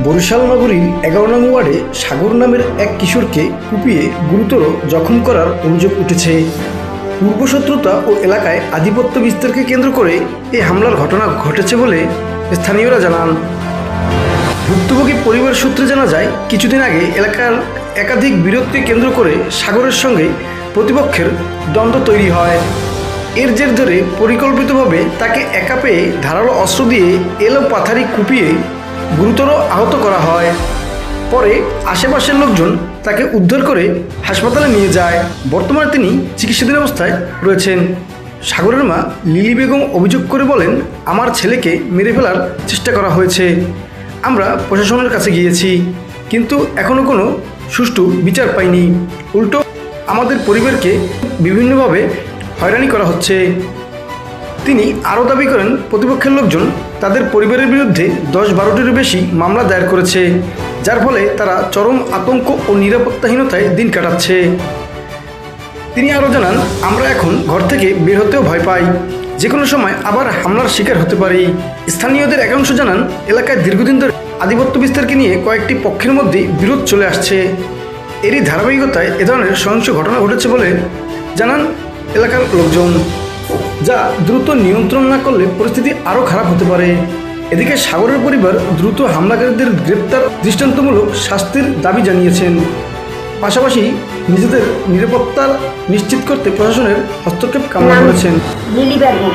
বরিশাল নগরীর ১১ নং ওয়ার্ডে সাগর নামের এক কিশোরকে কুপিয়ে গুরুতর জখম করার অভিযোগ উঠেছে। পূর্বশত্রুতা ও এলাকায় আধিপত্য বিস্তারকে কেন্দ্র করে এই হামলার ঘটনা ঘটেছে বলে স্থানীয়রা জানান। ভুক্তভোগী পরিবার সূত্রে জানা যায়, কিছুদিন আগে এলাকার একাধিক বিরোধকে কেন্দ্র করে সাগরের সঙ্গে প্রতিপক্ষের দ্বন্দ্ব তৈরি হয়। এর জের ধরে পরিকল্পিতভাবে তাকে একা পেয়ে ধারালো অস্ত্র দিয়ে এলো পাথারি কুপিয়ে গুরুতর আহত করা হয়। পরে আশেপাশের লোকজন তাকে উদ্ধার করে হাসপাতালে নিয়ে যায়। বর্তমানে তিনি চিকিৎসাধীন অবস্থায় রয়েছেন। সাগরের মা লিলি বেগম অভিযোগ করে বলেন, আমার ছেলেকে মেরে ফেলার চেষ্টা করা হয়েছে। আমরা প্রশাসনের কাছে গিয়েছি, কিন্তু এখনও কোনো সুষ্ঠু বিচার পাইনি। উল্টো আমাদের পরিবারকে বিভিন্নভাবে হয়রানি করা হচ্ছে। তিনি আরও দাবি করেন, প্রতিপক্ষের লোকজন তাদের পরিবারের বিরুদ্ধে ১০-১২টিরও বেশি মামলা দায়ের করেছে, যার ফলে তারা চরম আতঙ্ক ও নিরাপত্তাহীনতায় দিন কাটাচ্ছে। তিনি আরও জানান, আমরা এখন ঘর থেকে বের হতেও ভয় পাই, যে কোনো সময় আবার হামলার শিকার হতে পারি। স্থানীয়দের একাংশ জানান, এলাকায় দীর্ঘদিন ধরে আধিপত্য বিস্তারকে নিয়ে কয়েকটি পক্ষের মধ্যে বিরোধ চলে আসছে। এরই ধারাবাহিকতায় এ ধরনের সহিংস ঘটনা ঘটেছে বলে জানান এলাকার লোকজন, যা দ্রুত নিয়ন্ত্রণ না করলে পরিস্থিতি আরও খারাপ হতে পারে। এদিকে সাগরের পরিবার দ্রুত হামলাকারীদের গ্রেপ্তার, দৃষ্টান্তমূলক শাস্তির দাবি জানিয়েছেন। পাশাপাশি নিজেদের নিরাপত্তা নিশ্চিত করতে প্রশাসনের হস্তক্ষেপ কামনা করেছেন। লিলি বেগম,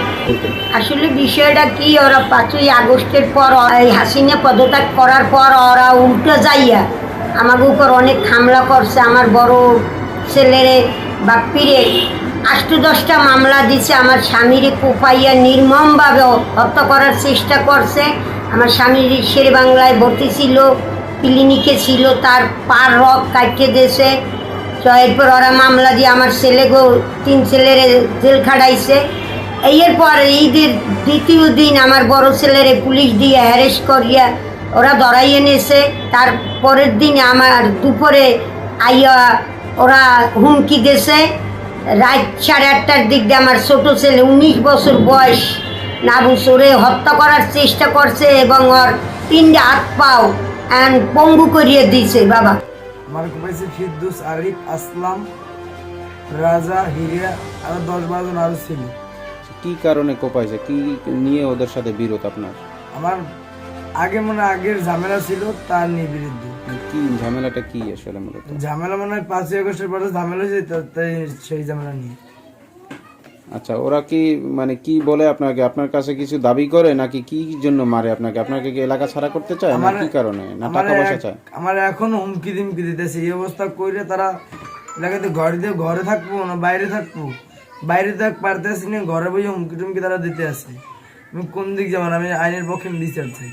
আসলে বিষয়টা কি, ওরা ৫ই আগস্টের পর এই হাসিনা পদত্যাগ করার পর ওরা উল্টো যাইয়া আমাকে উপর অনেক হামলা করছে। আমার বড় ছেলের বাপ্পিরে ৮-১০টা মামলা দিচ্ছে। আমার স্বামীরে কোপাইয়া নির্মমভাবে হত্যা করার চেষ্টা করছে। আমার স্বামীর শেরে বাংলায় ভর্তি ছিল, ক্লিনিকে ছিল, তার পার রক কাটিয়ে দিয়েছে। তো এরপর ওরা মামলা দিয়ে আমার ছেলেকেও 3 ছেলের জেল খাটাইছে। এরপর ঈদের দ্বিতীয় দিন আমার বড় ছেলেরে পুলিশ দিয়ে অ্যারেস্ট করিয়া ওরা ধরাই এনেছে। তার পরের দিন আমার দুপুরে আইয়া ওরা হুমকি দিয়েছে। রাত 8:30টার দিক দিয়ে আমার ছোটো ছেলে 19 বছর বয়স নাবুসরে হত্যা করার চেষ্টা করছে এবং ওর 3টে হাত পাও পঙ্গু করিয়ে দিয়েছে। বাবা আমার কোপাইছে ফিরদৌস, আরিফ, আসলাম, রাজা, হিরিয়া আর 10-12 জন আরো ছিল। কি কারণে কোপাইছে, কি নিয়ে ওদের সাথে বিরোধ আপনার? আমার আগের ঝামেলা ছিল, তার নিয়ে বিরুদ্ধে। কি ঝামেলাটা কি আসলে মূলত? ঝামেলা 5ই আগস্টের পরে ঝামেলা হয়েছে, তাই সেই ঝামেলা নিয়ে। আচ্ছা, ওরা কি কি বলে আপনাকে? আপনার কাছে কিছু দাবি করে নাকি কি জন্য মারে আপনাকে? আপনাকে কি এলাকা ছাড়া করতে চায় না কি কারণে, না টাকা পয়সা চায়? আমার এখন হুমকি দিমকি দিতেছে। এই অবস্থা কইরে তারা এলাকাতে ঘরে থাকবো না বাইরে থাকবো, বাইরে থাক পারতেছি না, ঘরে বসে হুমকি টুমকি তারা দিতে আসে। আমি কোন দিক যাবো? আমি আইনের পক্ষে বিচার চাই।